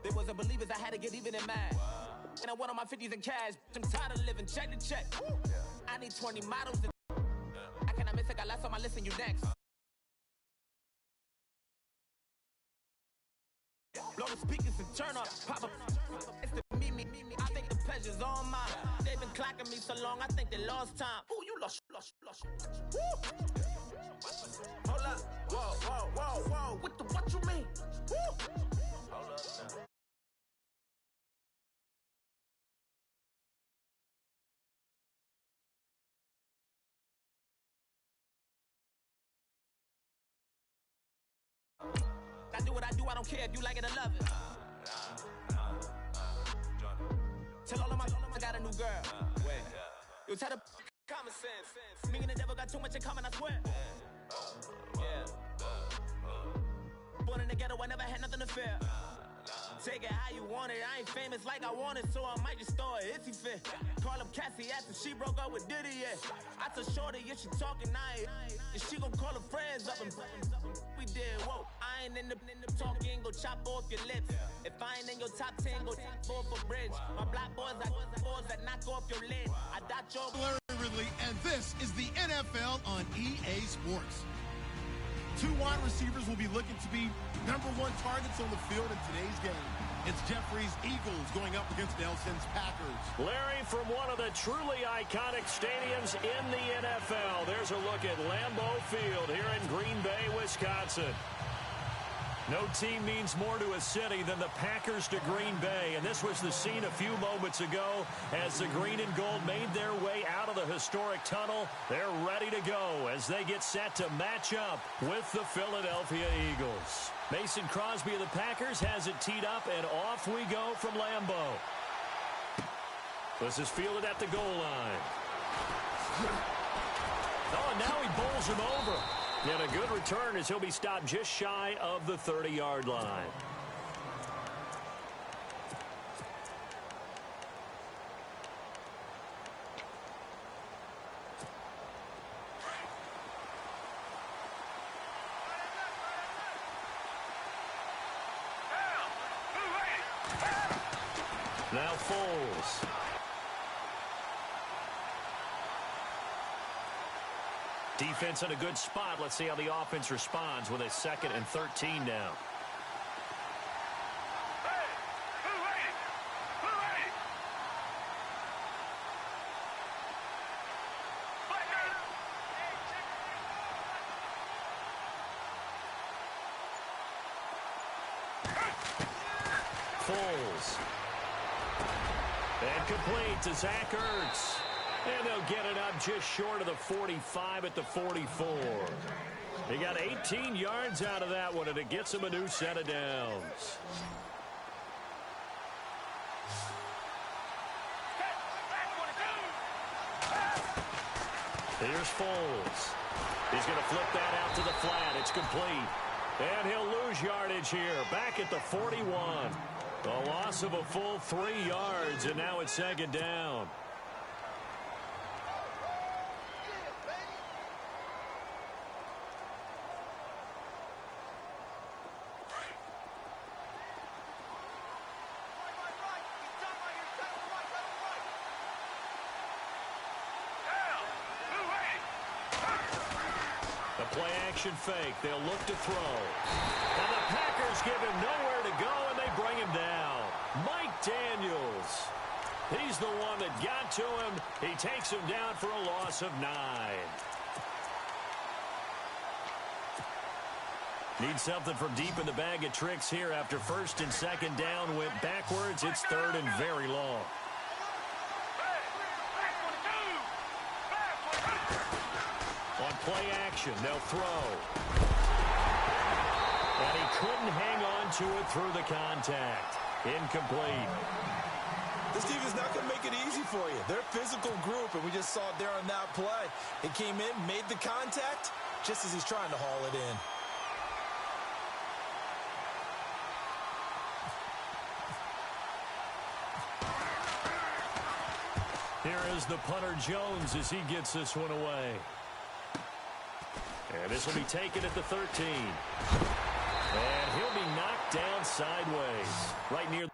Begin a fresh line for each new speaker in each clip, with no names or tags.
They wasn't believers, I had to get even in mad. And I went on my 50s in cash. I'm tired of living check to check. I need 20 models. I cannot miss, I got last on my list and you next. Blow the speakers and turn up, pop up. It's the me. I think the pleasure's all mine. They've been clocking me so long, I think they lost time. Ooh, you lost. Woo! Hold up, whoa. What you mean? Woo! Hold up now. I do what I do, I don't care if you like it or love it. Tell all of my I got a new girl. Wait. You tell the common sense. Me and the devil got too much in common, I swear. Yeah. Born in the ghetto, I never had nothing to fear. Take it how you want it. I ain't famous like I want it, so I might just throw it if he fit. Call up Cassie after she broke up with Diddy, yeah. I told Shorty if she talking, I ain't. And she gon' call her friends up and we did, whoa. I ain't in the talking, go chop off your lips. If I ain't in your top 10, go top 4 for bridge. My black boys, I boys that knock off your lid. I dot your
Larry Ridley, and this is the NFL on EA Sports. 2 wide receivers will be looking to be #1 targets on the field in today's game. It's Jeffrey's Eagles going up against Nelson's Packers.
Larry, from one of the truly iconic stadiums in the NFL, there's a look at Lambeau Field here in Green Bay, Wisconsin. No team means more to a city than the Packers to Green Bay, and this was the scene a few moments ago as the green and gold made their way out of the historic tunnel. They're ready to go as they get set to match up with the Philadelphia Eagles. Mason Crosby of the Packers has it teed up, and off we go from Lambeau. This is fielded at the goal line. Oh, and now he bowls him over. And a good return as he'll be stopped just shy of the 30-yard line. Now Foles. Defense in a good spot. Let's see how the offense responds with a 2nd and 13 now. Foles. And complete to Zach Ertz. And they'll get it up just short of the 45 at the 44. They got 18 yards out of that one, and it gets them a new set of downs. Here's Foles. He's going to flip that out to the flat. It's complete. And he'll lose yardage here. Back at the 41. A loss of a full 3 yards, and now it's 2nd down. Play-action fake. They'll look to throw. And the Packers give him nowhere to go, and they bring him down. Mike Daniels. He's the one that got to him. He takes him down for a loss of 9. Need something from deep in the bag of tricks here after 1st and 2nd down went backwards. It's 3rd and very long. On play action, they'll throw. And he couldn't hang on to it through the contact. Incomplete.
This team is not going to make it easy for you. They're a physical group, and we just saw it there on that play. He came in, made the contact, just as he's trying to haul it in.
Here is the punter Jones as he gets this one away. And this will be taken at the 13. And he'll be knocked down sideways, right near.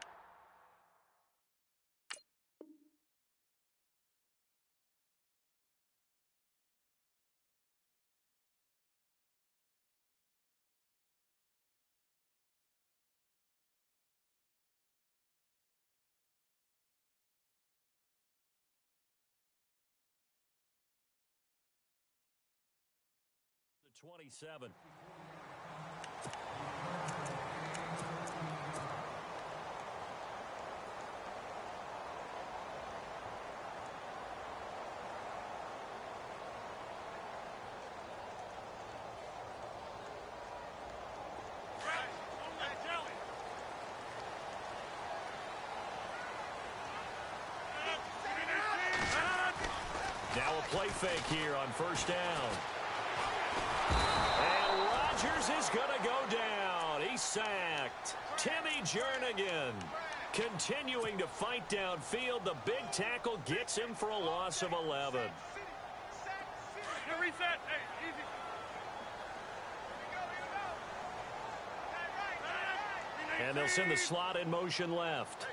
The 27. Now a play fake here on first down. And Rodgers is going to go down. He's sacked. Timmy Jernigan continuing to fight downfield. The big tackle gets him for a loss of 11.
Reset. Hey, easy.
And they'll send the slot in motion left.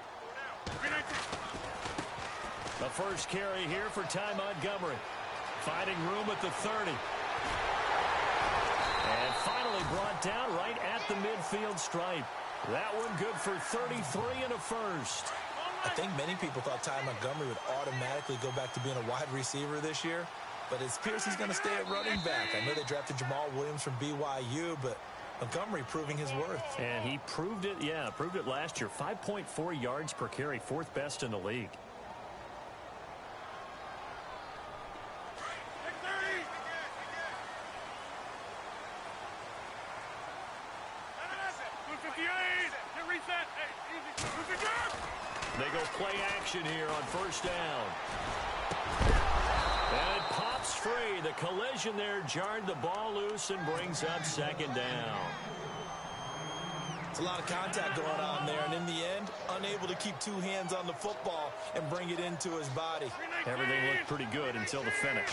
The first carry here for Ty Montgomery. Finding room at the 30. And finally brought down right at the midfield stripe. That one good for 33 and a first.
I think many people thought Ty Montgomery would automatically go back to being a wide receiver this year. But it appears he's going to stay at running back. I know they drafted Jamal Williams from BYU, but Montgomery proving his worth.
And he proved it, proved it last year. 5.4 yards per carry, fourth best in the league. They go play action here on first down. And it pops free. The collision there jarred the ball loose and brings up second down.
It's a lot of contact going on there, and in the end, unable to keep two hands on the football and bring it into his body.
Everything looked pretty good until the finish.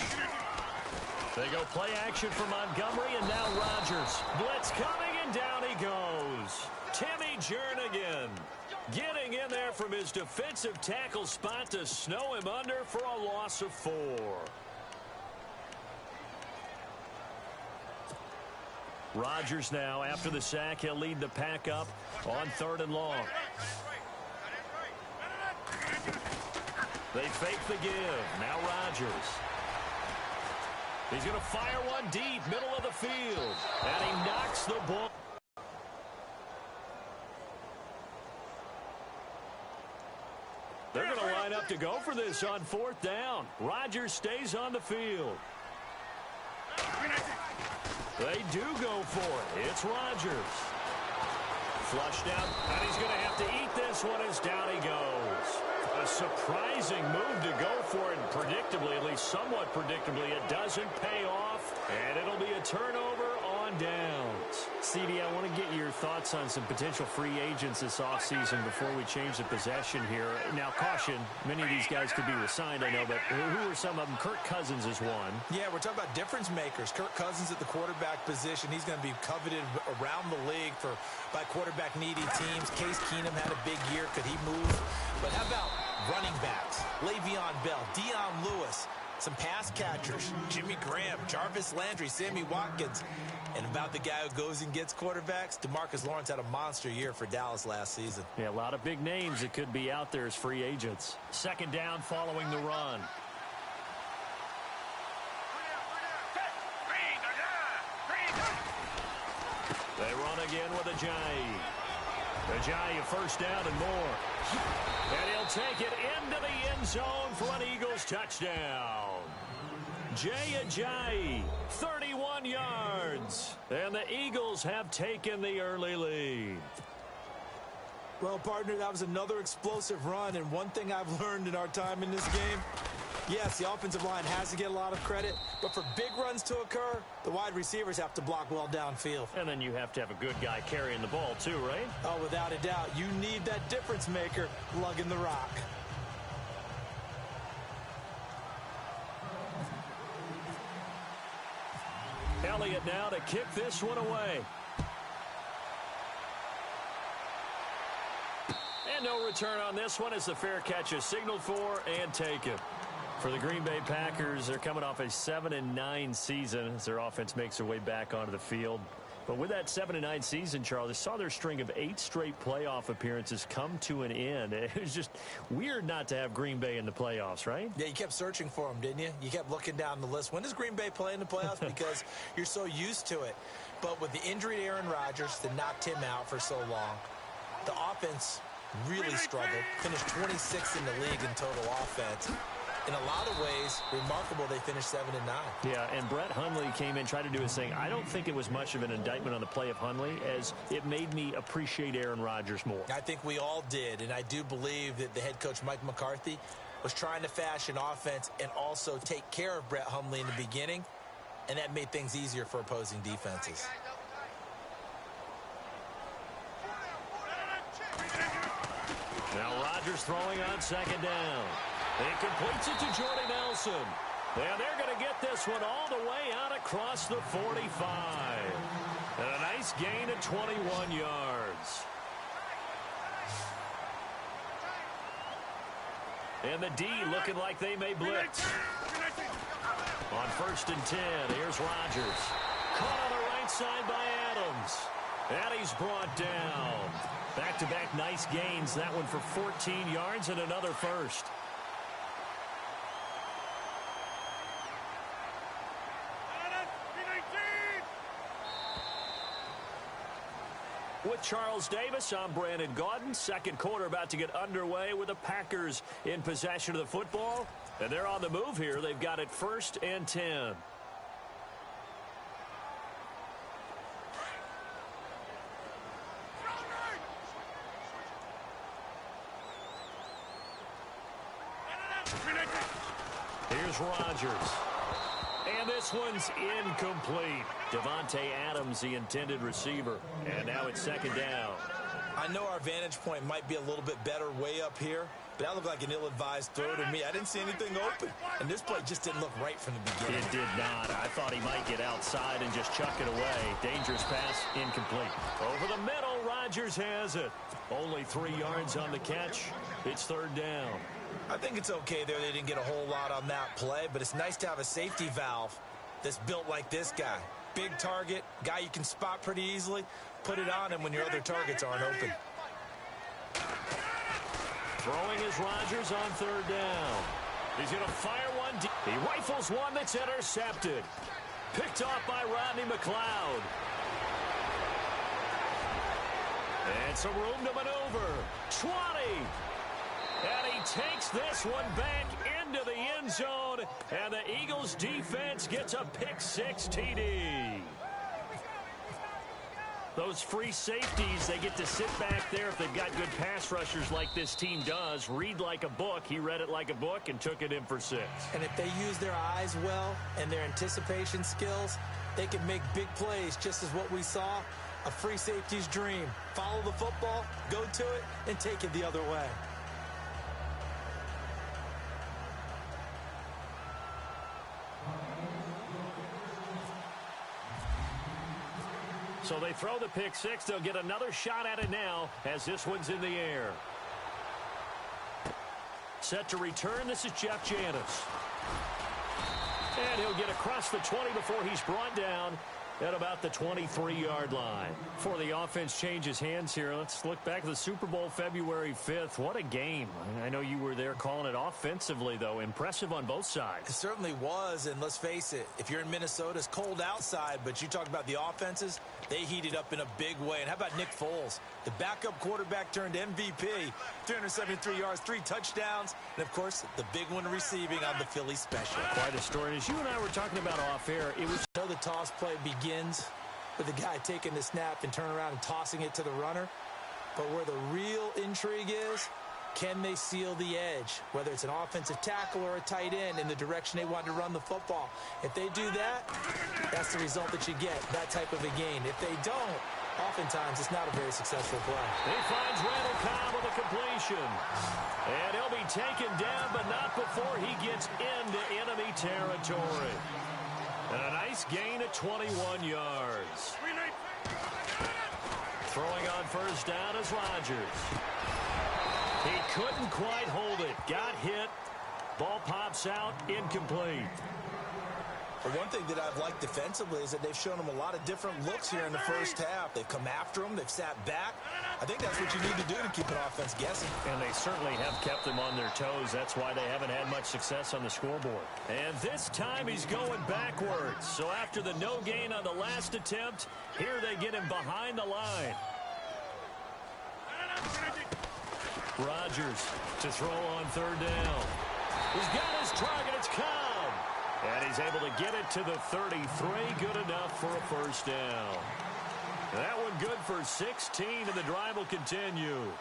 They go play action for Montgomery, and now Rodgers. Blitz coming, and down he goes. Timmy Jernigan getting in there from his defensive tackle spot to snow him under for a loss of 4. Rodgers now, after the sack, he'll lead the pack up on 3rd and long. They fake the give. Now Rodgers. He's going to fire one deep, middle of the field. And he knocks the ball. They're going to line up to go for this on 4th down. Rodgers stays on the field. They do go for it. It's Rodgers. Flushed out, and he's going to have to eat this one as down he goes. A surprising move to go for it, and predictably, at least somewhat predictably, it doesn't pay off, and it'll be a turnover on downs.
CD, I want to get your thoughts on some potential free agents this offseason before we change the possession here. Now, caution, many of these guys could be re-signed, I know, but who are some of them? Kirk Cousins is one.
Yeah, we're talking about difference makers. Kirk Cousins at the quarterback position. He's going to be coveted around the league by quarterback-needy teams. Case Keenum had a big year. Could he move? But how about running backs? Le'Veon Bell, Dion Lewis, some pass catchers, Jimmy Graham, Jarvis Landry, Sammy Watkins. And about the guy who goes and gets quarterbacks, DeMarcus Lawrence had a monster year for Dallas last season.
Yeah, a lot of big names that could be out there as free agents. 2nd down following the run. They run again with Ajayi. Ajayi 1st down and more. And he'll take it into the end zone for an Eagles touchdown. Jay Ajayi, 31 yards. And the Eagles have taken the early lead.
Well, partner, that was another explosive run. And one thing I've learned in our time in this game, yes, the offensive line has to get a lot of credit. But for big runs to occur, the wide receivers have to block well downfield.
And then you have to have a good guy carrying the ball too, right?
Oh, without a doubt. You need that difference maker lugging the rock.
Elliott now to kick this one away.
And no return on this one as the fair catch is signaled for and taken. For the Green Bay Packers, they're coming off a 7-9 season as their offense makes their way back onto the field. But with that 7-9 season, Charles, they saw their string of 8 straight playoff appearances come to an end. It was just weird not to have Green Bay in the playoffs, right?
Yeah, you kept searching for them, didn't you? You kept looking down the list. When does Green Bay play in the playoffs? Because you're so used to it. But with the injury to Aaron Rodgers that knocked him out for so long, the offense really struggled. Finished 26th in the league in total offense. In a lot of ways, remarkable they finished 7-9.
Yeah, and Brett Hundley came in, tried to do his thing. I don't think it was much of an indictment on the play of Hundley, as it made me appreciate Aaron Rodgers more.
I think we all did, and I do believe that the head coach, Mike McCarthy, was trying to fashion offense and also take care of Brett Hundley in the beginning, and that made things easier for opposing defenses.
Now Rodgers throwing on second down. He completes it to Jordy Nelson. And they're going to get this one all the way out across the 45. And a nice gain of 21 yards. And the D looking like they may blitz. On 1st and 10, here's Rodgers. Caught on the right side by Adams. And he's brought down. Back-to-back nice gains. That one for 14 yards and another first. With Charles Davis, I'm Brandon Gaudin. Second quarter about to get underway with the Packers in possession of the football. And they're on the move here. They've got it 1st and 10. Here's Rodgers. And this one's incomplete. Devontae Adams, the intended receiver. And now it's second down.
I know our vantage point might be a little bit better way up here, but that looked like an ill-advised throw to me. I didn't see anything open. And this play just didn't look right from the beginning.
It did not. I thought he might get outside and just chuck it away. Dangerous pass, incomplete. Over the middle, Rodgers has it. Only 3 yards on the catch. It's third down.
I think it's okay there. They didn't get a whole lot on that play, but it's nice to have a safety valve that's built like this guy. Big target, guy you can spot pretty easily. Put it on him when your other targets aren't open.
Throwing is Rodgers on third down. He's going to fire one deep. He rifles one that's intercepted. Picked off by Rodney McLeod. And some room to maneuver. 20. And he takes this one back into the end zone. And the Eagles defense gets a pick-6 TD. Those free safeties, they get to sit back there if they've got good pass rushers like this team does. Read like a book. He read it like a book and took it in for 6.
And if they use their eyes well and their anticipation skills, they can make big plays, just as what we saw. A free safety's dream. Follow the football, go to it, and take it the other way.
So they throw the pick-6. They'll get another shot at it now as this one's in the air. Set to return. This is Jeff Janis. And he'll get across the 20 before he's brought down at about the 23-yard line. Before the offense changes hands here, let's look back at the Super Bowl February 5th. What a game. I know you were there calling it offensively, though. Impressive on both sides.
It certainly was, and let's face it, if you're in Minnesota, it's cold outside, but you talk about the offenses, they heated up in a big way. And how about Nick Foles? The backup quarterback turned MVP, 373 yards, 3 touchdowns, and, of course, the big one receiving on the Philly special.
Quite a story. And as you and I were talking about off-air, it was...
You know the toss play begins with the guy taking the snap and turning around and tossing it to the runner. But where the real intrigue is, can they seal the edge, whether it's an offensive tackle or a tight end, in the direction they want to run the football? If they do that, that's the result that you get, that type of a gain. If they don't, oftentimes it's not a very successful play.
He finds Randall Cobb with a completion. And he'll be taken down, but not before he gets into enemy territory. And a nice gain of 21 yards. Throwing on first down is Rodgers. He couldn't quite hold it. Got hit. Ball pops out. Incomplete.
But one thing that I've liked defensively is that they've shown him a lot of different looks here in the first half. They've come after him. They've sat back. I think that's what you need to do to keep an offense guessing.
And they certainly have kept them on their toes. That's why they haven't had much success on the scoreboard. And this time he's going backwards. So after the no gain on the last attempt, here they get him behind the line. Rodgers to throw on third down. He's got his target. It's Cobb. And he's able to get it to the 33. Good enough for a first down. That one good for 16, and the drive will continue.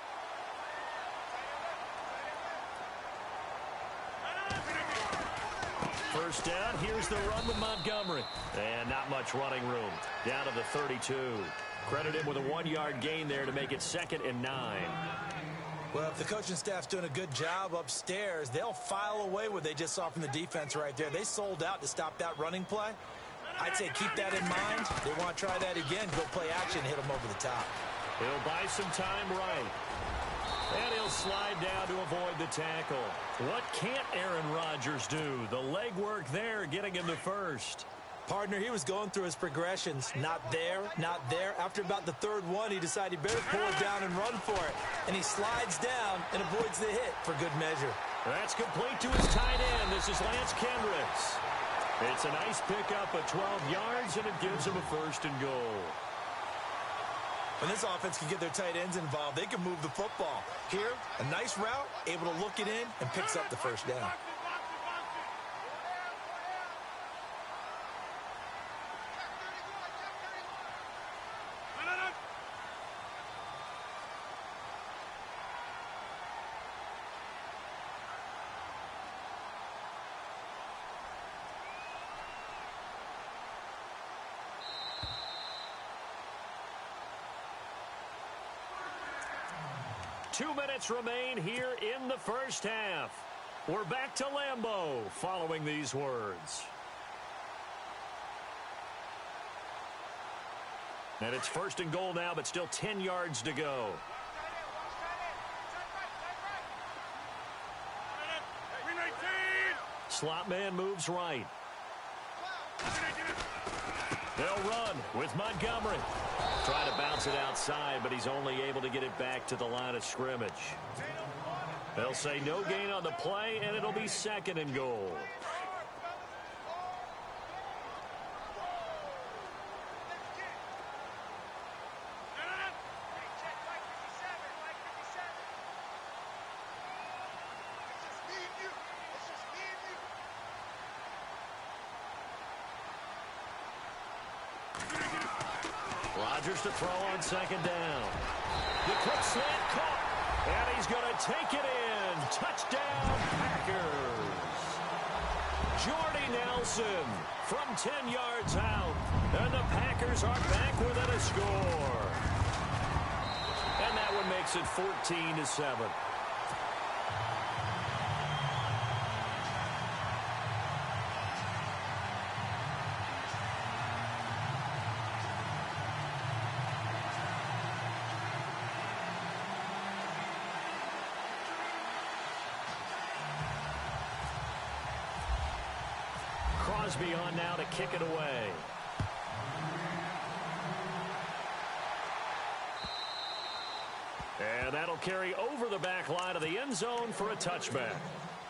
First down, here's the run with Montgomery. And not much running room. Down to the 32. Credit him with a 1-yard gain there to make it 2nd and 9.
Well, if the coaching staff's doing a good job upstairs, they'll file away what they just saw from the defense right there. They sold out to stop that running play. I'd say keep that in mind. They want to try that again. Go play action, hit them over the top.
He'll buy some time right. And he'll slide down to avoid the tackle. What can't Aaron Rodgers do? The leg work there, getting him the first.
Partner, he was going through his progressions. Not there, not there. After about the third one, he decided he better pull it down and run for it. And he slides down and avoids the hit for good measure.
That's complete to his tight end. This is Lance Kendricks. It's a nice pickup of 12 yards, and it gives him a 1st and goal.
When this offense can get their tight ends involved, they can move the football. Here, a nice route, able to look it in, and picks up the first down.
Two minutes remain here in the first half. We're back to Lambeau following these words. And it's 1st and goal now, but still 10 yards to go. Slot man moves right. They'll run with Montgomery. Trying to bounce it outside, but he's only able to get it back to the line of scrimmage. They'll say no gain on the play, and it'll be 2nd and goal. Rodgers to throw on 2nd down. The quick slant caught, and he's going to take it in. Touchdown, Packers. Jordy Nelson from 10 yards out, and the Packers are back within a score. And that one makes it 14-7. Crosby on now to kick it away. And that'll carry over the back line of the end zone for a touchback.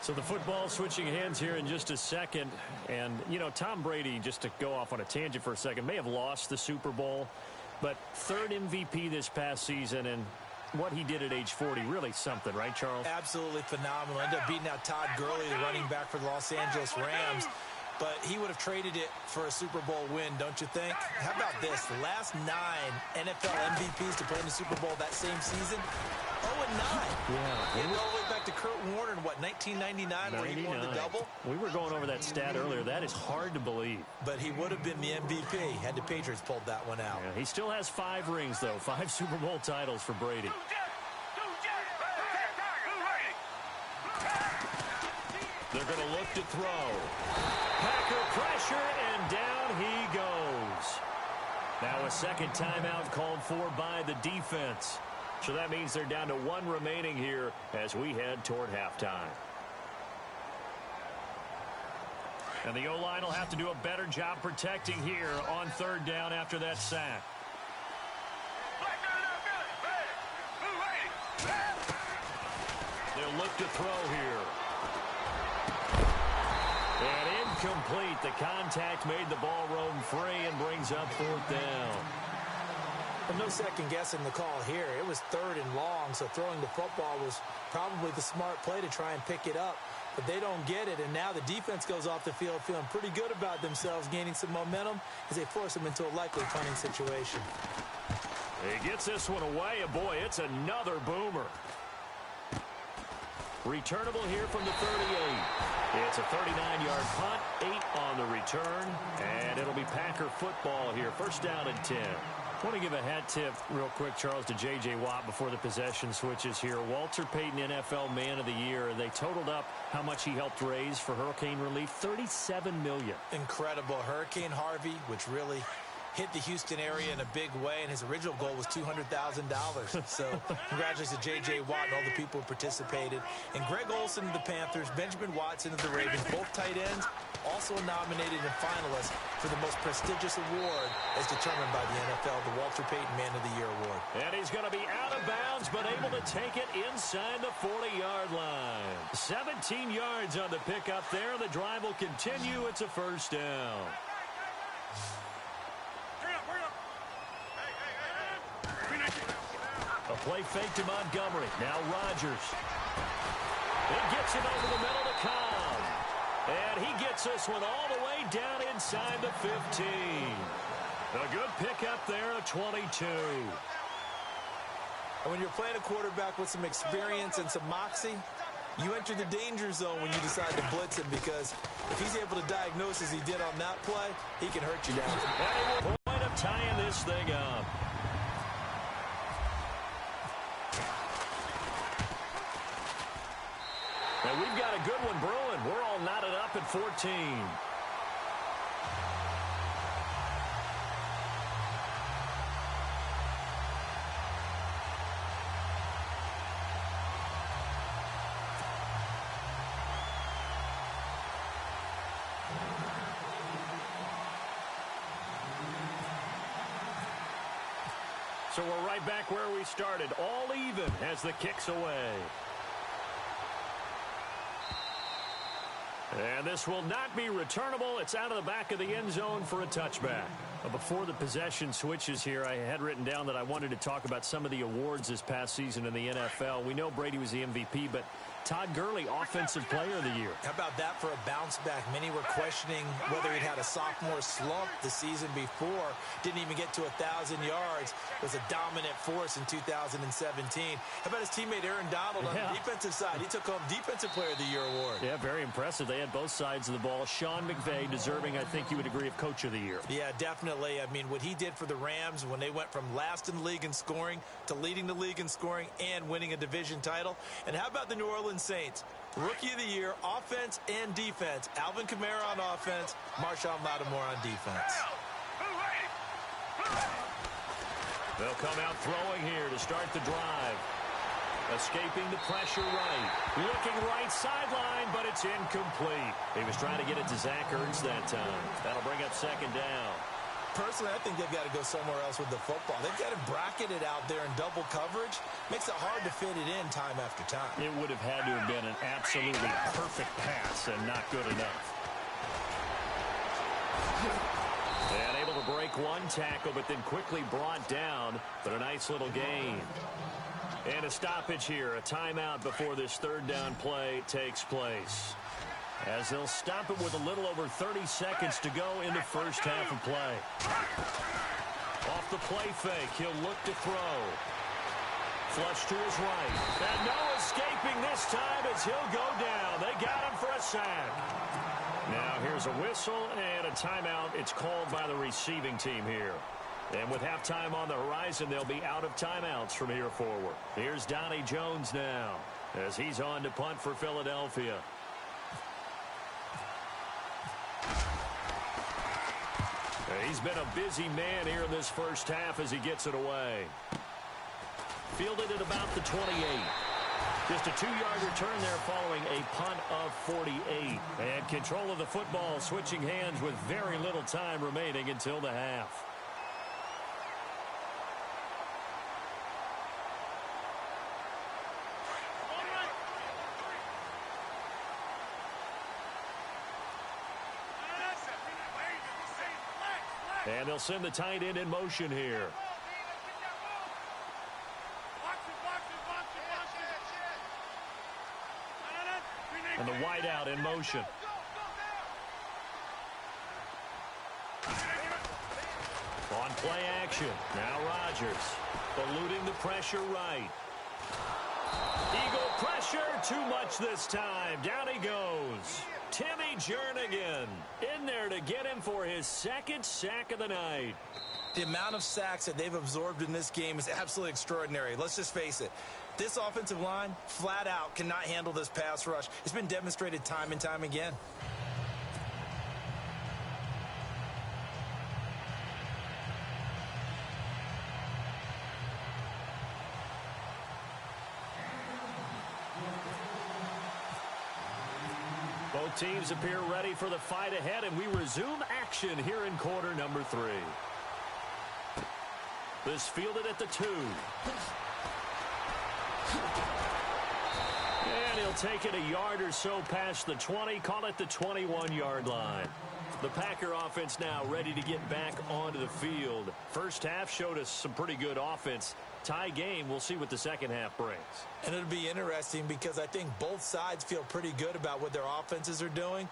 So the football switching hands here in just a second. And, you know, Tom Brady, just to go off on a tangent for a second, may have lost the Super Bowl, but 3rd MVP this past season, and what he did at age 40, really something, right, Charles?
Absolutely phenomenal. Ended up beating out Todd Gurley, the running back for the Los Angeles Rams. But he would have traded it for a Super Bowl win, don't you think? How about this? The last 9 NFL MVPs to play in the Super Bowl that same season, 0-9.
Yeah.
Getting all the way back to Kurt Warner in, what, 1999, where he won the double?
We were going over that stat earlier. That is hard to believe.
But he would have been the MVP had the Patriots pulled that one out.
Yeah, he still has 5 rings, though. 5 Super Bowl titles for Brady. They're going to look to throw. Packer pressure, and down he goes. Now a second timeout called for by the defense. So that means they're down to 1 remaining here as we head toward halftime. And the O-line will have to do a better job protecting here on 3rd down after that sack. They'll look to throw here. And incomplete. The contact made the ball roam free and brings up 4th down.
Well, no second guessing the call here. It was 3rd and long, so throwing the football was probably the smart play to try and pick it up. But they don't get it, and now the defense goes off the field feeling pretty good about themselves, gaining some momentum as they force them into a likely punting situation.
He gets this one away, and boy, it's another boomer. Returnable here from the 38. It's a 39-yard punt, 8 on the return, and it'll be Packer football here. 1st down and 10. I want to give a hat tip real quick, Charles, to J.J. Watt before the possession switches here. Walter Payton, NFL Man of the Year. They totaled up how much he helped raise for hurricane relief, $37 million.
Incredible. Hurricane Harvey, which really hit the Houston area in a big way, and his original goal was $200,000. So congratulations to J.J. Watt and all the people who participated. And Greg Olsen of the Panthers, Benjamin Watson of the Ravens, both tight ends, also nominated and finalists for the most prestigious award as determined by the NFL, the Walter Payton Man of the Year Award.
And he's going to be out of bounds, but able to take it inside the 40-yard line. 17 yards on the pickup there. The drive will continue. It's a 1st down. A play fake to Montgomery. Now Rodgers. He gets it over the middle to Cobb. And he gets this one all the way down inside the 15. A good pickup there, a 22.
And when you're playing a quarterback with some experience and some moxie, you enter the danger zone when you decide to blitz him, because if he's able to diagnose as he did on that play, he can hurt you down.
Point of tying this thing up. And we've got a good one brewing. We're all knotted up at 14. So we're right back where we started, all even as the kick's away. And this will not be returnable. It's out of the back of the end zone for a touchback. Before the possession switches here, I had written down that I wanted to talk about some of the awards this past season in the NFL. We know Brady was the MVP, but Todd Gurley, Offensive Player of the Year.
How about that for a bounce back? Many were questioning whether he'd had a sophomore slump the season before. Didn't even get to 1,000 yards. Was a dominant force in 2017. How about his teammate Aaron Donald on the defensive side? He took home Defensive Player of the Year award.
Yeah, very impressive. They had both sides of the ball. Sean McVay deserving, I think you would agree, of Coach of the Year.
Yeah, definitely. I mean, what he did for the Rams when they went from last in the league in scoring to leading the league in scoring and winning a division title. And how about the New Orleans Saints? Rookie of the Year, offense and defense. Alvin Kamara on offense, Marshawn Lattimore on defense.
They'll come out throwing here to start the drive. Escaping the pressure right. Looking right sideline, but it's incomplete. He was trying to get it to Zach Ertz that time. That'll bring up 2nd down.
Personally, I think they've got to go somewhere else with the football. They've got it bracketed out there in double coverage. Makes it hard to fit it in time after time.
It would have had to have been an absolutely perfect pass and not good enough. And able to break one tackle, but then quickly brought down. But a nice little gain. And a stoppage here, a timeout before this 3rd down play takes place. As they'll stop it with a little over 30 seconds to go in the first half of play. Off the play fake, he'll look to throw. Flush to his right. And no escaping this time as he'll go down. They got him for a sack. Now here's a whistle and a timeout. It's called by the receiving team here. And with halftime on the horizon, they'll be out of timeouts from here forward. Here's Donnie Jones now as he's on to punt for Philadelphia. He's been a busy man here in this first half as he gets it away. Fielded at about the 28. Just a 2-yard return there following a punt of 48. And control of the football switching hands with very little time remaining until the half. And they'll send the tight end in motion here. And the wideout in motion. On play action. Now Rodgers eluding the pressure right. Eagle pressure, too much this time. Down he goes. Timmy Jernigan in there to get him for his second sack of the night.
The amount of sacks that they've absorbed in this game is absolutely extraordinary. Let's just face it. This offensive line, flat out, cannot handle this pass rush. It's been demonstrated time and time again.
Both teams appear ready for the fight ahead, and we resume action here in quarter number 3. This fielded at the 2. And he'll take it a yard or so past the 20, call it the 21-yard line. The Packer offense now ready to get back onto the field. First half showed us some pretty good offense. Tie game, we'll see what the second half brings.
And it'll be interesting because I think both sides feel pretty good about what their offenses are doing.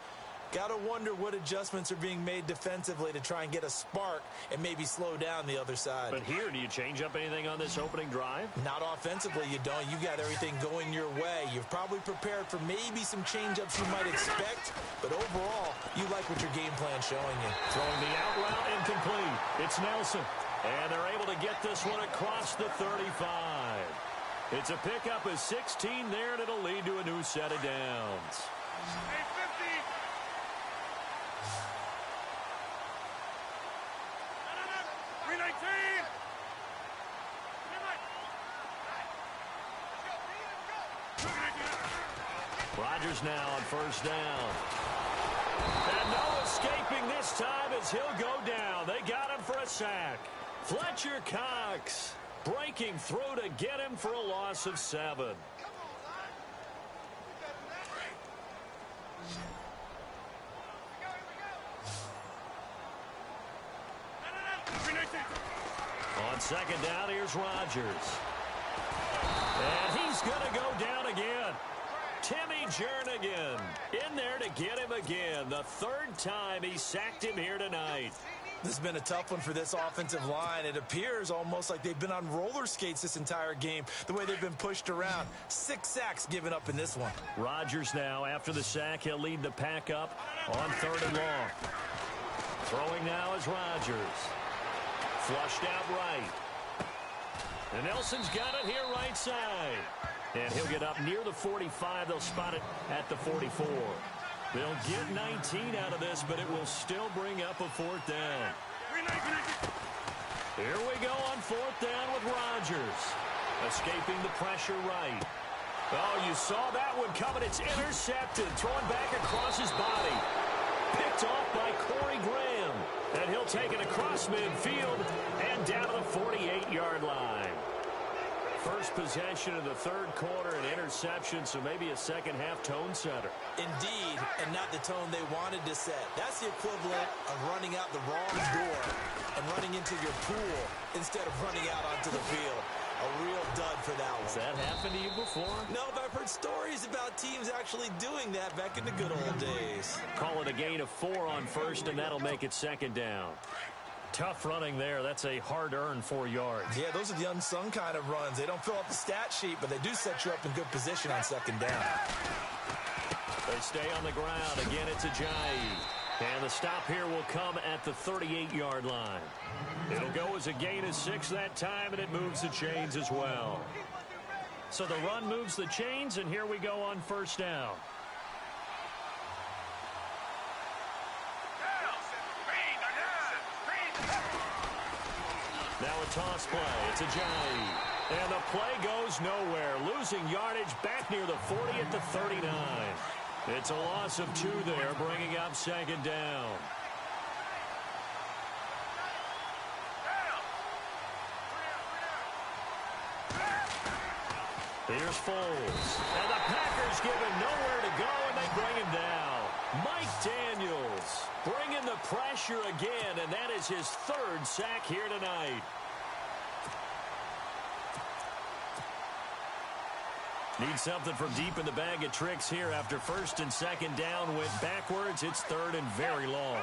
Got to wonder what adjustments are being made defensively to try and get a spark and maybe slow down the other side.
But here, do you change up anything on this opening drive?
Not offensively, you don't. You got everything going your way. You've probably prepared for maybe some change-ups you might expect, but overall, you like what your game plan's showing you.
Throwing the out route incomplete. It's Nelson. And they're able to get this one across the 35. It's a pickup of 16 there, and it'll lead to a new set of downs. Rodgers now on first down. And no escaping this time as he'll go down. They got him for a sack. Fletcher Cox breaking through to get him for a loss of 7. On second down, here's Rodgers. And he's going to go down again. Timmy Jernigan in there to get him again. The third time he sacked him here tonight.
This has been a tough one for this offensive line. It appears almost like they've been on roller skates this entire game, the way they've been pushed around. 6 sacks given up in this one.
Rodgers now, after the sack, he'll lead the pack up on 3rd and long. Throwing now is Rodgers. Flushed out right. And Nelson's got it here right side. And he'll get up near the 45. They'll spot it at the 44. They'll get 19 out of this, but it will still bring up a 4th down. Here we go on 4th down with Rodgers. Escaping the pressure right. Oh, you saw that one coming. It's intercepted. Thrown back across his body. Picked off by Corey Graham. And he'll take it across midfield and down to the 48-yard line. First possession of the 3rd quarter, an interception, so maybe a second-half tone setter.
Indeed, and not the tone they wanted to set. That's the equivalent of running out the wrong door and running into your pool instead of running out onto the field. A real dud for that one.
Has that happened to you before?
No, but I've heard stories about teams actually doing that back in the good old days.
Call it a gain of 4 on 1st, and that'll make it 2nd down. Tough running there. That's a hard-earned 4 yards.
Yeah, those are the unsung kind of runs. They don't fill up the stat sheet, but they do set you up in good position on 2nd down.
They stay on the ground. Again, it's Ajayi. And the stop here will come at the 38-yard line. It'll go as a gain of 6 that time, and it moves the chains as well. So the run moves the chains, and here we go on 1st down. Now a toss play. It's Ajayi. And the play goes nowhere. Losing yardage back near the 40 at the 39. It's a loss of 2 there, bringing up second down. Here's Foles. And the Packers give him nowhere to go, and they bring him down. Mike Daniels bringing the pressure again, and that is his 3rd sack here tonight. Need something from deep in the bag of tricks here after 1st and 2nd down went backwards. It's 3rd and very long.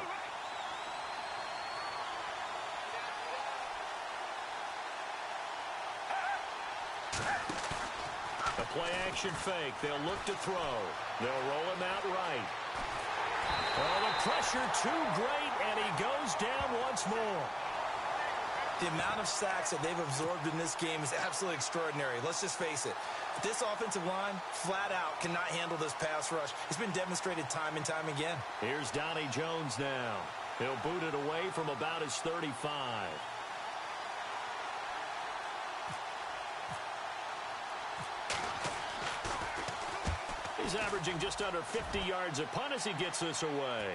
A play-action fake. They'll look to throw. They'll roll him out right. Oh, the pressure too great, and he goes down once more.
The amount of sacks that they've absorbed in this game is absolutely extraordinary. Let's just face it. This offensive line, flat out, cannot handle this pass rush. It's been demonstrated time and time again.
Here's Donnie Jones now. He'll boot it away from about his 35. He's averaging just under 50 yards a punt as he gets this away.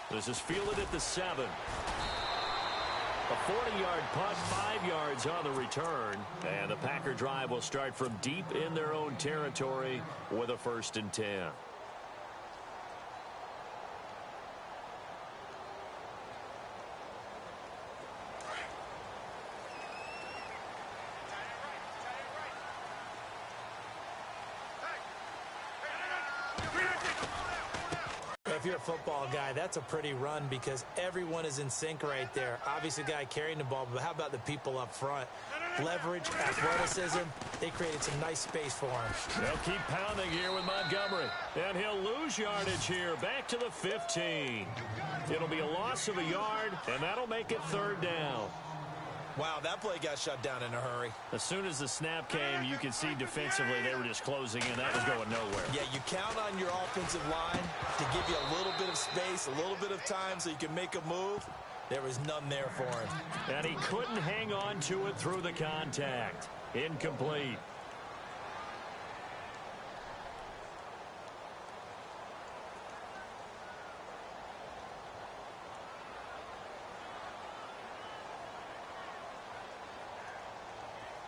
This is fielded at the 7. A 40-yard punt, 5 yards on the return. And the Packer drive will start from deep in their own territory with a 1st and 10.
If you're a football guy, that's a pretty run because everyone is in sync right there. Obviously, the guy carrying the ball, but how about the people up front? Leverage, athleticism, they created some nice space for him.
They'll keep pounding here with Montgomery. And he'll lose yardage here, back to the 15. It'll be a loss of a yard, and that'll make it 3rd down.
Wow, that play got shut down in a hurry.
As soon as the snap came, you could see defensively they were just closing in. That was going nowhere.
Yeah, you count on your offensive line to give you a little bit of space, a little bit of time so you can make a move. There was none there for him.
And he couldn't hang on to it through the contact. Incomplete.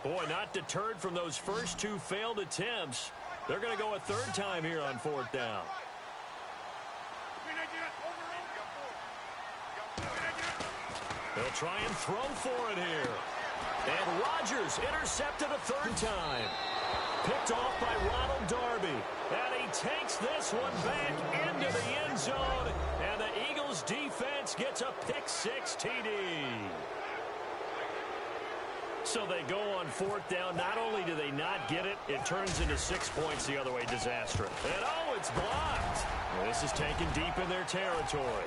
Boy, not deterred from those first 2 failed attempts. They're going to go a 3rd time here on 4th down. They'll try and throw for it here. And Rodgers intercepted a 3rd time. Picked off by Ronald Darby. And he takes this one back into the end zone. And the Eagles defense gets a pick-6 TD. So they go on 4th down. Not only do they not get it, it turns into 6 points the other way. Disaster. And oh, it's blocked. This is taken deep in their territory.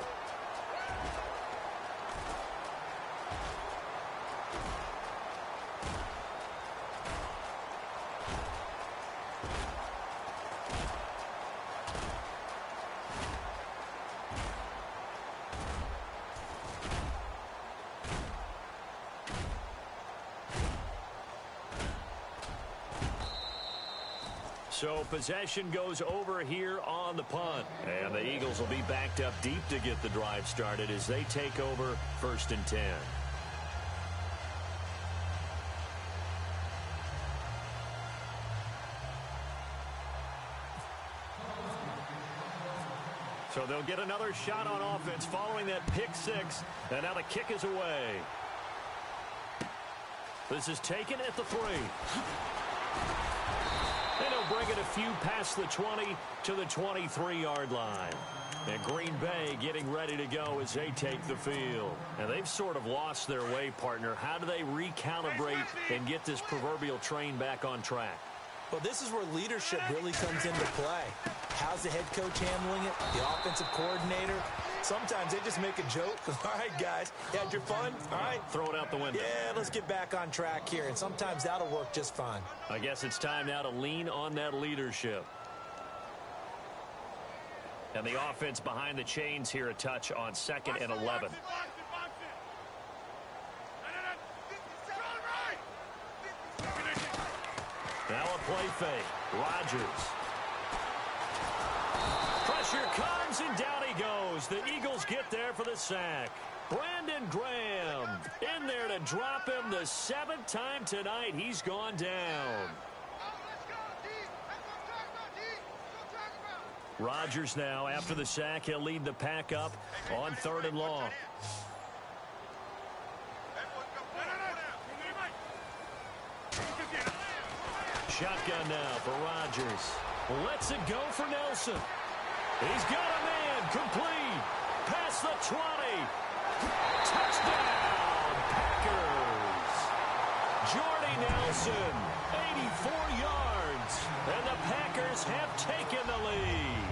So possession goes over here on the punt. And the Eagles will be backed up deep to get the drive started as they take over 1st and 10. So they'll get another shot on offense following that pick-6. And now the kick is away. This is taken at the 3. And he'll bring it a few past the 20 to the 23-yard line. And Green Bay getting ready to go as they take the field. And they've sort of lost their way, partner. How do they recalibrate and get this proverbial train back on track?
Well, this is where leadership really comes into play. How's the head coach handling it? The offensive coordinator? Sometimes they just make a joke. All right, guys, you had your fun? All right.
Throw it out the window.
Yeah, let's get back on track here. And sometimes that'll work just fine.
I guess it's time now to lean on that leadership. And the offense behind the chains here a touch on 2nd and 11.
Now a play fake. Rodgers. Pressure comes, and down he goes. The Eagles get there for the sack. Brandon Graham in there to drop him the 7th time tonight. He's gone down. Rodgers now, after the sack, he'll lead the pack up on 3rd and long. Shotgun now for Rodgers. Lets it go for Nelson. He's got a man complete. Past the 20. Touchdown, Packers. Jordy Nelson, 84 yards. And the Packers have taken the lead.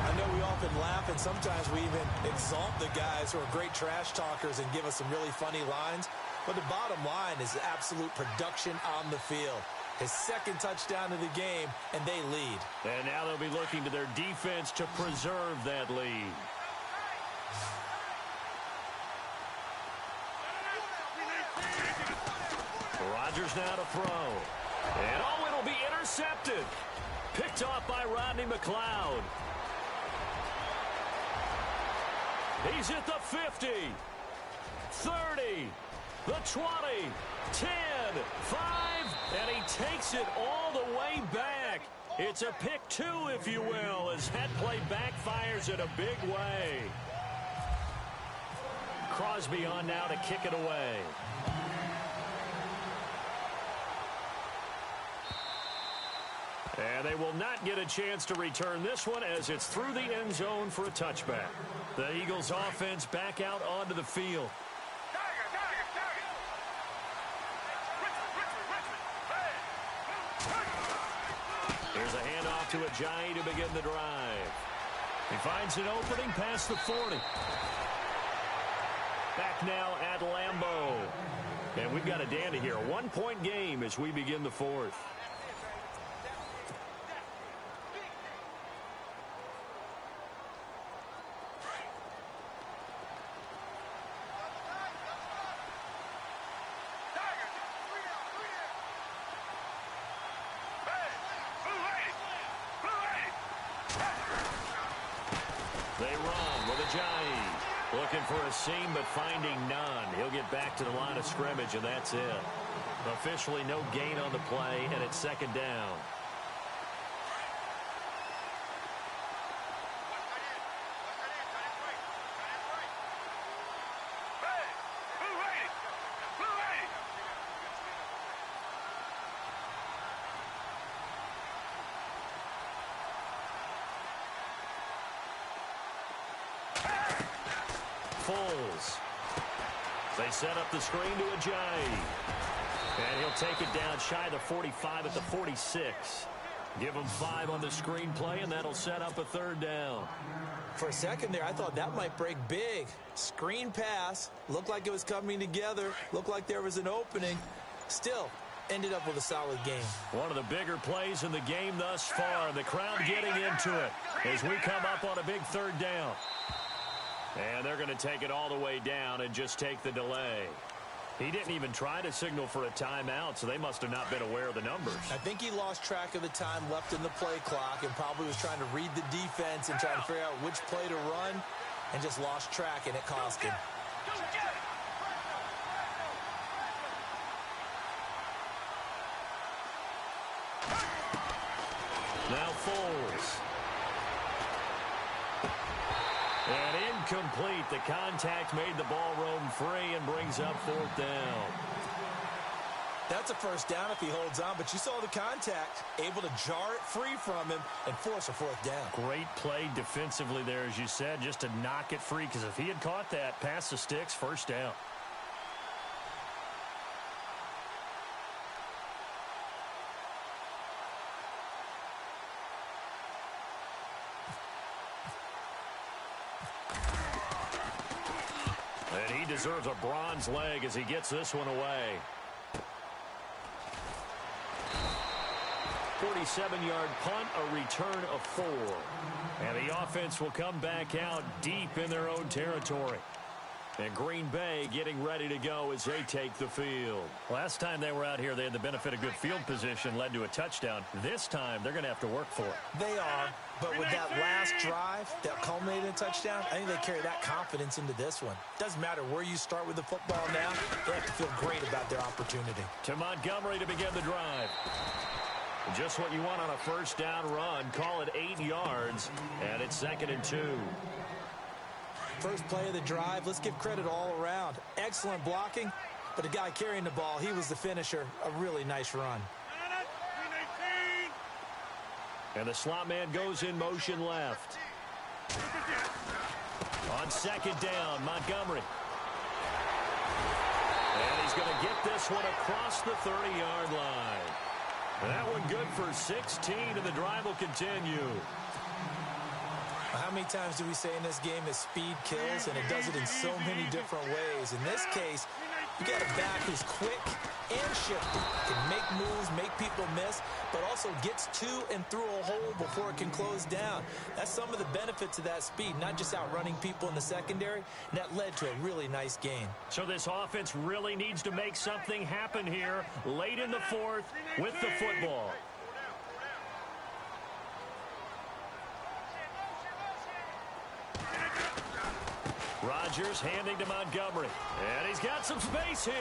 I know we often laugh, and sometimes we even exalt the guys who are great trash talkers and give us some really funny lines. But the bottom line is absolute production on the field. His 2nd touchdown of the game, and they lead.
And now they'll be looking to their defense to preserve that lead. Rodgers now to throw. And oh, it'll be intercepted. Picked off by Rodney McLeod. He's at the 50, 30, the 20, 10, 5, and he takes it all the way back. It's a pick 2, if you will, as that play backfires in a big way. Crosby on now to kick it away. And they will not get a chance to return this one as it's through the end zone for a touchback. The Eagles offense back out onto the field. Here's a handoff to Ajayi to begin the drive. He finds an opening past the 40. Back now at Lambeau. And we've got a dandy here. A 1-point game as we begin the 4th. Looking for a seam, but finding none. He'll get back to the line of scrimmage, and that's it. Officially no gain on the play, and it's 2nd down. Foles. They set up the screen to Ajayi. And he'll take it down shy of the 45 at the 46. Give him 5 on the screen play, and that'll set up a 3rd down.
For a second there, I thought that might break big. Screen pass. Looked like it was coming together. Looked like there was an opening. Still, ended up with a solid game.
One of the bigger plays in the game thus far. The crowd getting into it as we come up on a big 3rd down. And they're going to take it all the way down and just take the delay. He didn't even try to signal for a timeout, so they must have not been aware of the numbers.
I think he lost track of the time left in the play clock and probably was trying to read the defense and trying to figure out which play to run and just lost track, and it cost him.
Now Foles. And incomplete. The contact made the ball roam free and brings up 4th down.
That's a 1st down if he holds on, but you saw the contact, able to jar it free from him and force a 4th down.
Great play defensively there, as you said, just to knock it free, because if he had caught that, past the sticks, 1st down. And he deserves a bronze leg as he gets this one away. 47-yard punt, a return of 4. And the offense will come back out deep in their own territory. And Green Bay getting ready to go as they take the field. Last time they were out here, they had the benefit of good field position, led to a touchdown. This time, they're going to have to work for it.
They are, but with that last drive that culminated in a touchdown, I think they carry that confidence into this one. Doesn't matter where you start with the football now, they have to feel great about their opportunity.
To Montgomery to begin the drive. Just what you want on a first down run. Call it 8 yards, and it's 2nd and 2.
First play of the drive, let's give credit all around. Excellent blocking, but the guy carrying the ball, he was the finisher. A really nice run.
And the slot man goes in motion left. On 2nd down, Montgomery. And he's going to get this one across the 30-yard line. And that one good for 16, and the drive will continue.
How many times do we say in this game that speed kills, and it does it in so many different ways? In this case, you got a back who's quick and shifty, can make moves, make people miss, but also gets to and through a hole before it can close down. That's some of the benefits of that speed, not just outrunning people in the secondary, and that led to a really nice gain.
So this offense really needs to make something happen here late in the 4th with the football. Rodgers handing to Montgomery. And he's got some space here.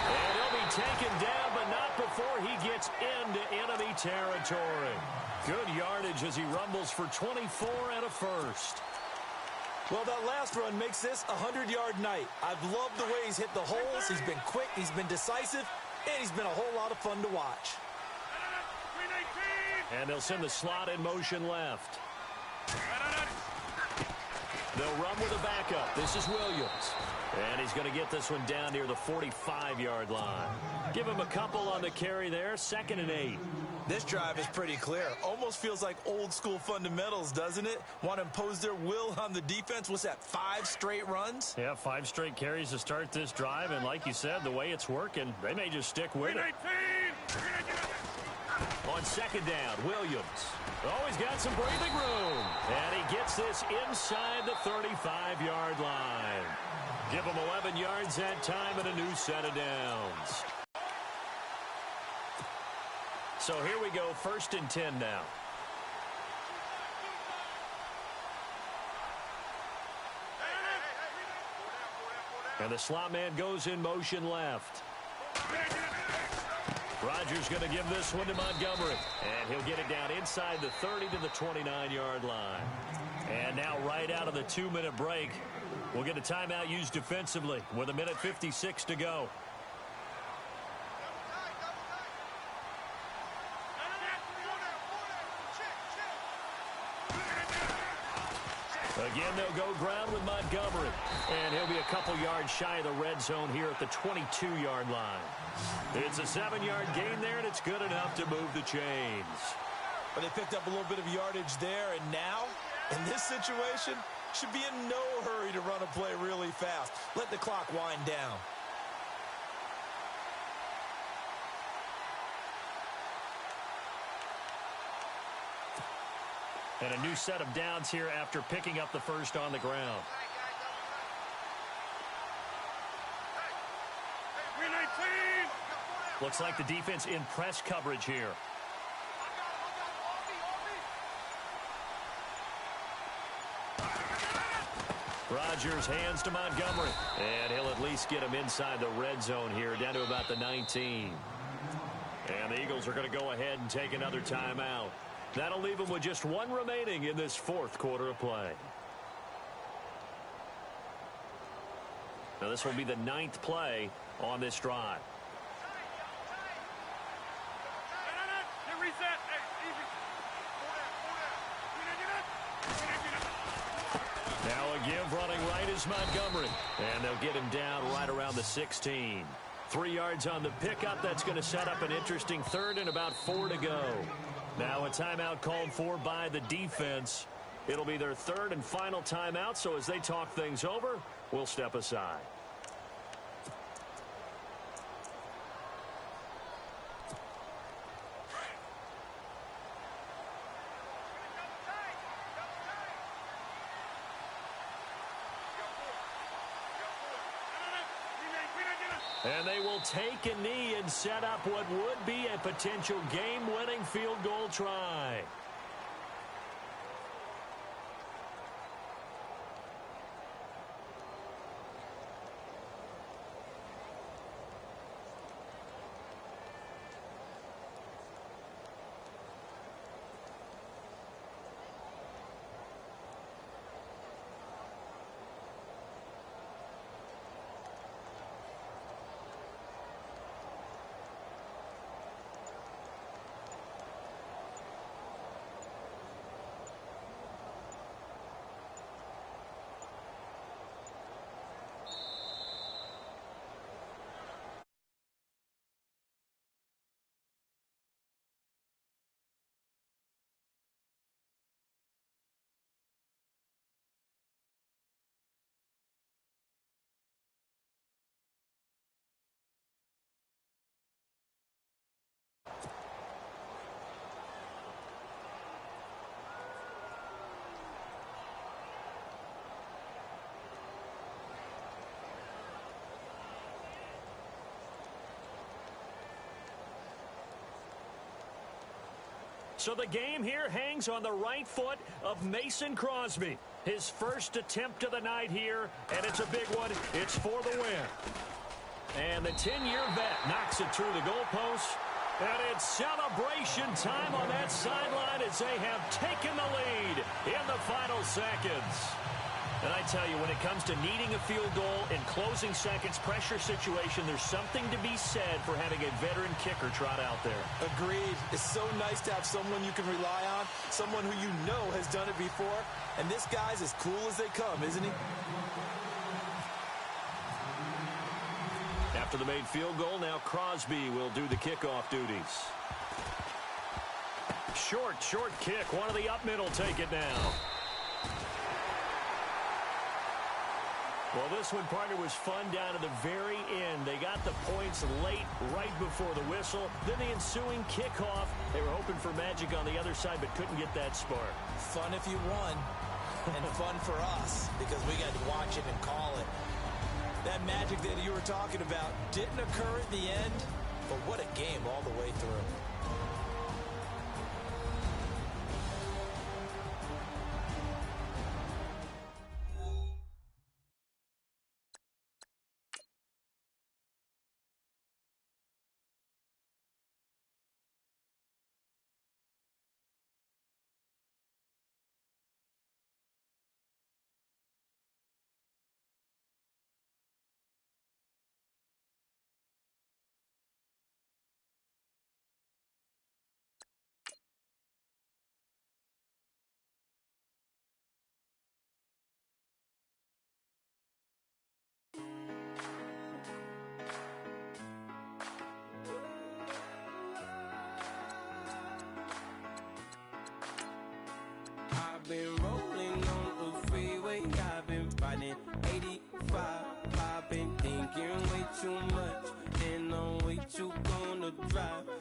And he'll be taken down, but not before he gets into enemy territory. Good yardage as he rumbles for 24 and a first.
Well, that last run makes this a 100-yard night. I've loved the way he's hit the holes. He's been quick, he's been decisive, and he's been a whole lot of fun to watch.
And they'll send the slot in motion left. They'll run with a backup. This is Williams. And he's going to get this one down near the 45-yard line. Give him a couple on the carry there. 2nd and 8.
This drive is pretty clear. Almost feels like old-school fundamentals, doesn't it? Want to impose their will on the defense. What's that, 5 straight runs?
Yeah, 5 straight carries to start this drive. And like you said, the way it's working, they may just stick with it. On 2nd down, Williams. Oh, he's got some breathing room. And he gets this inside the 35-yard line. Give him 11 yards that time and a new set of downs. So here we go, 1st and 10 now. And the slot man goes in motion left. Rodgers going to give this one to Montgomery. And he'll get it down inside the 30 to the 29-yard line. And now right out of the 2-minute break, we'll get a timeout used defensively with 1:56 to go. Again, they'll go ground with Montgomery. And he'll be a couple yards shy of the red zone here at the 22-yard line. It's a 7-yard gain there, and it's good enough to move the chains.
But they picked up a little bit of yardage there, and now, in this situation, should be in no hurry to run a play really fast. Let the clock wind down.
And a new set of downs here after picking up the first on the ground. Looks like the defense in press coverage here. Rodgers hands to Montgomery. And he'll at least get him inside the red zone here, down to about the 19. And the Eagles are going to go ahead and take another timeout. That'll leave them with just 1 remaining in this 4th quarter of play. Now this will be the 9th play on this drive. Now a give running right is Montgomery. And they'll get him down right around the 16. 3 yards on the pickup. That's going to set up an interesting 3rd and about 4 to go. Now a timeout called for by the defense. It'll be their 3rd and final timeout, so as they talk things over, we'll step aside. And they will take a knee and set up what would be a potential game-winning field goal try. So the game here hangs on the right foot of Mason Crosby. His first attempt of the night here, and it's a big one. It's for the win. And the 10-year vet knocks it through the goalpost. And it's celebration time on that sideline as they have taken the lead in the final seconds. And I tell you, when it comes to needing a field goal in closing seconds, pressure situation, there's something to be said for having a veteran kicker trot out there.
Agreed. It's so nice to have someone you can rely on, someone who you know has done it before. And this guy's as cool as they come, isn't he?
After the made field goal, now Crosby will do the kickoff duties. Short kick. One of the up middle take it now. Well, this one, partner, was fun down to the very end. They got the points late, right before the whistle. Then the ensuing kickoff. They were hoping for magic on the other side, but couldn't get that spark.
Fun if you won, and fun for us, because we got to watch it and call it. That magic that you were talking about didn't occur at the end, but what a game all the way through.
I've been rolling on the freeway, I've been fighting 85. I've been thinking way too much, and I'm way too gonna drive.